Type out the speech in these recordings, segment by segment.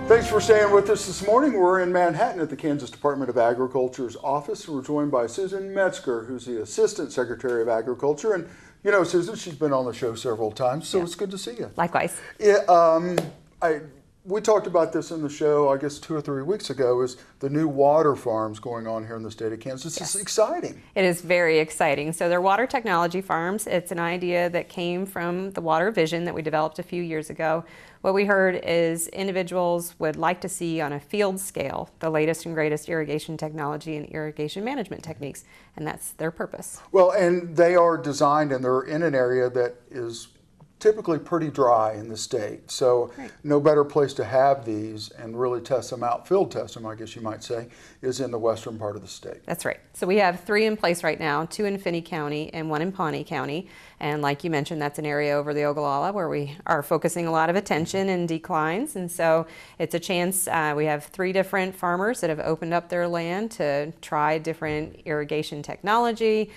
Thanks for staying with us this morning. We're in Manhattan at the Kansas Department of Agriculture's office. We're joined by Susan Metzger, who's the Assistant Secretary of Agriculture. And you know, Susan, she's been on the show several times, so It's good to see you. Likewise. We talked about this in the show, I guess 2 or 3 weeks ago, is the new water farms going on here in the state of Kansas. It's exciting. It is very exciting. So they're water technology farms. It's an idea that came from the water vision that we developed a few years ago. What we heard is individuals would like to see on a field scale the latest and greatest irrigation technology and irrigation management techniques, and that's their purpose. Well, and they are designed and they're in an area that is typically pretty dry in the state. So no better place to have these and really test them out, field test them, I guess you might say, is in the western part of the state. That's right. So we have 3 in place right now, 2 in Finney County and 1 in Pawnee County. And like you mentioned, that's an area over the Ogallala where we are focusing a lot of attention in declines. And so it's a chance. We have 3 different farmers that have opened up their land to try different irrigation technology,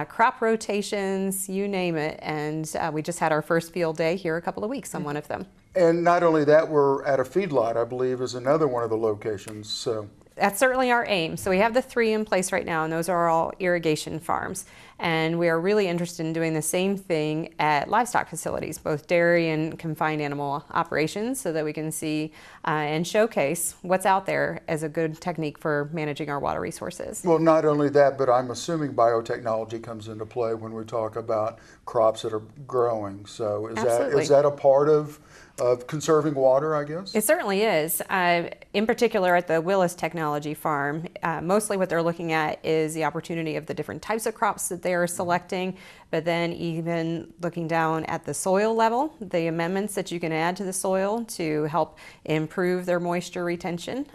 crop rotations, you name it. And we just had our first field day here a couple of weeks on one of them. And not only that, we're at a feedlot, I believe, is another one of the locations. So that's certainly our aim. So we have the 3 in place right now, and those are all irrigation farms. And we are really interested in doing the same thing at livestock facilities, both dairy and confined animal operations, so that we can see and showcase what's out there as a good technique for managing our water resources. Well, not only that, but I'm assuming biotechnology comes into play when we talk about crops that are growing. So is that a part of conserving water, I guess? It certainly is. In particular at the Willis Technology Farm, mostly what they're looking at is the opportunity of the different types of crops that they are selecting, but then even looking down at the soil level, the amendments that you can add to the soil to help improve their moisture retention.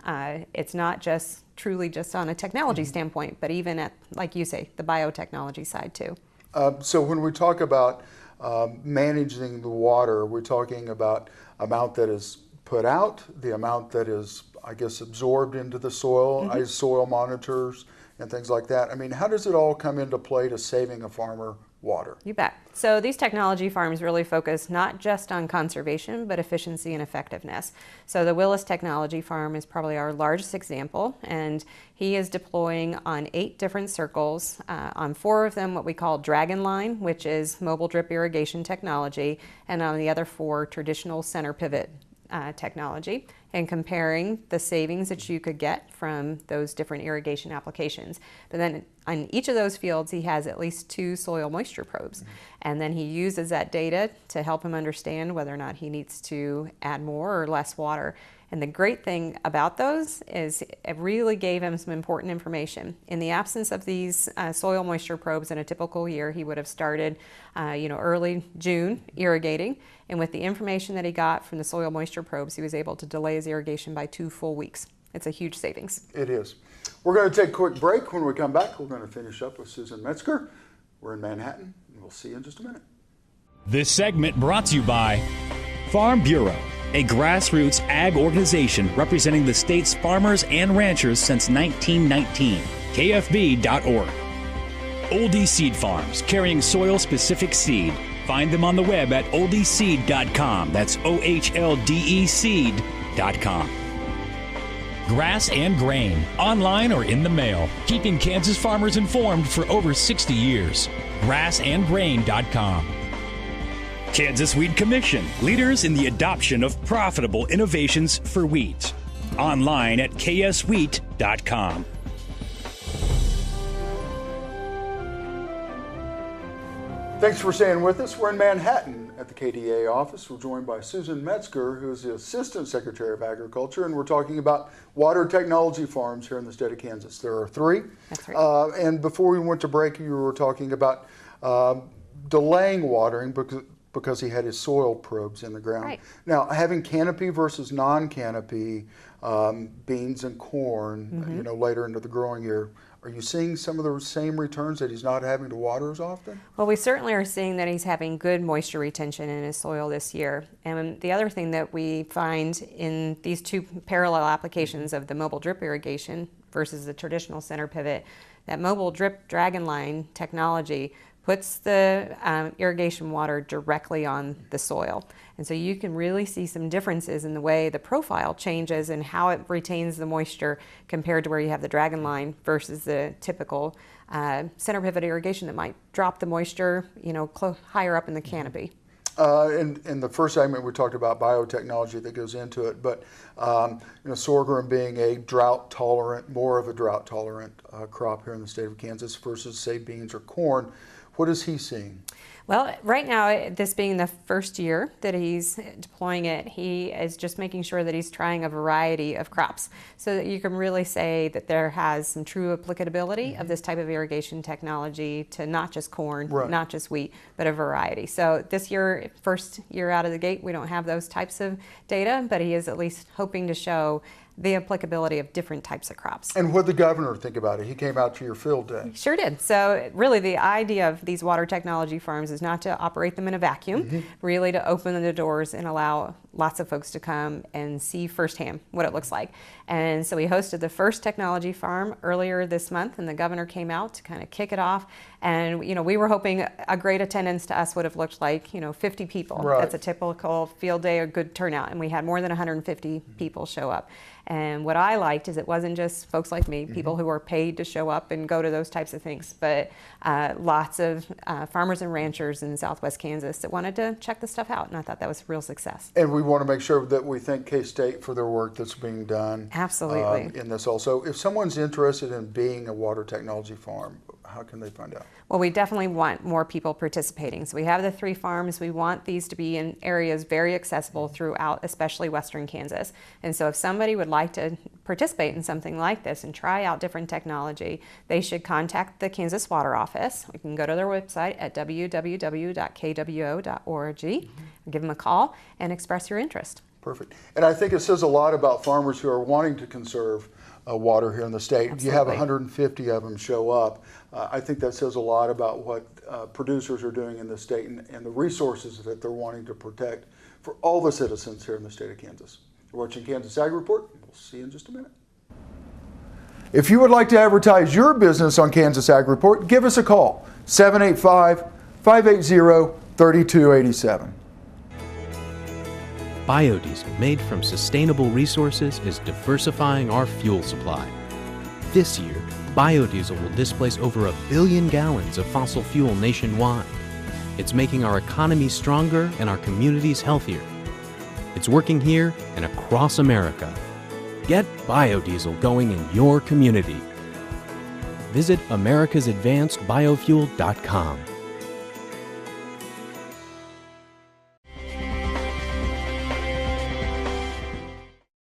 It's not just truly just on a technology standpoint, but even at, like you say, the biotechnology side too. So when we talk about managing the water, we're talking about amount that is put out, the amount that is, I guess, absorbed into the soil, soil monitors and things like that. I mean, how does it all come into play to saving a farmer water? You bet. So these technology farms really focus not just on conservation, but efficiency and effectiveness. So the Willis Technology Farm is probably our largest example, and he is deploying on 8 different circles, on 4 of them what we call Dragon Line, which is mobile drip irrigation technology, and on the other 4 traditional center pivot technology, and comparing the savings that you could get from those different irrigation applications. But then on each of those fields, he has at least 2 soil moisture probes. And then he uses that data to help him understand whether or not he needs to add more or less water. And the great thing about those is it really gave him some important information. In the absence of these soil moisture probes in a typical year, he would have started early June irrigating. And with the information that he got from the soil moisture probes, he was able to delay his irrigation by 2 full weeks. It's a huge savings. It is. We're going to take a quick break. When we come back, we're going to finish up with Susan Metzger. We're in Manhattan, and we'll see you in just a minute. This segment brought to you by Farm Bureau, a grassroots ag organization representing the state's farmers and ranchers since 1919. KFB.org. Oldie Seed Farms, carrying soil-specific seed. Find them on the web at oldieseed.com. That's OHLDE seed.com. Grass and Grain, online or in the mail, keeping Kansas farmers informed for over 60 years. grassandgrain.com. Kansas Wheat Commission, leaders in the adoption of profitable innovations for wheat. Online at kswheat.com. Thanks for staying with us. We're in Manhattan at the KDA office. We're joined by Susan Metzger, who's the Assistant Secretary of Agriculture, and we're talking about water technology farms here in the state of Kansas. There are 3. That's right. And before we went to break, you were talking about delaying watering because he had his soil probes in the ground. Right. Now, having canopy versus non-canopy beans and corn, later into the growing year, are you seeing some of the same returns, that he's not having to water as often? Well, we certainly are seeing that he's having good moisture retention in his soil this year. And the other thing that we find in these 2 parallel applications of the mobile drip irrigation versus the traditional center pivot, that mobile drip Dragon Line technology puts the irrigation water directly on the soil. And so you can really see some differences in the way the profile changes and how it retains the moisture compared to where you have the dragon line versus the typical center pivot irrigation that might drop the moisture, higher up in the canopy. In the first segment, we talked about biotechnology that goes into it, but sorghum being more of a drought tolerant crop here in the state of Kansas versus, say, beans or corn. What is he seeing? Well, right now, this being the first year that he's deploying it, he is just making sure that he's trying a variety of crops so that you can really say that there has some true applicability of this type of irrigation technology to not just corn, not just wheat, but a variety. So this year, first year out of the gate, we don't have those types of data, but he is at least hoping to show the applicability of different types of crops. And what did the governor think about it? He came out to your field day. He sure did. So really the idea of these water technology farms is not to operate them in a vacuum, really to open the doors and allow lots of folks to come and see firsthand what it looks like. And so we hosted the first technology farm earlier this month, and the governor came out to kind of kick it off. And we were hoping a great attendance to us would have looked like 50 people. Right. That's a typical field day, a good turnout, and we had more than 150 people show up. And what I liked is it wasn't just folks like me, people who are paid to show up and go to those types of things, but lots of farmers and ranchers in Southwest Kansas that wanted to check the stuff out, and I thought that was a real success. And we want to make sure that we thank K-State for their work that's being done. Absolutely. In this also. If someone's interested in being a water technology farm, how can they find out? Well, we definitely want more people participating. So we have the 3 farms. We want these to be in areas very accessible throughout, especially western Kansas. And so if somebody would like to participate in something like this and try out different technology, they should contact the Kansas Water Office. We can go to their website at www.kwo.org, give them a call, and express your interest. Perfect. And I think it says a lot about farmers who are wanting to conserve water here in the state. Absolutely. You have 150 of them show up. I think that says a lot about what producers are doing in the state and the resources that they're wanting to protect for all the citizens here in the state of Kansas. You're watching Kansas Ag Report. We'll see you in just a minute. If you would like to advertise your business on Kansas Ag Report, give us a call, 785-580-3287. Biodiesel made from sustainable resources is diversifying our fuel supply. This year, biodiesel will displace over 1 billion gallons of fossil fuel nationwide. It's making our economy stronger and our communities healthier. It's working here and across America. Get biodiesel going in your community. Visit americasadvancedbiofuel.com.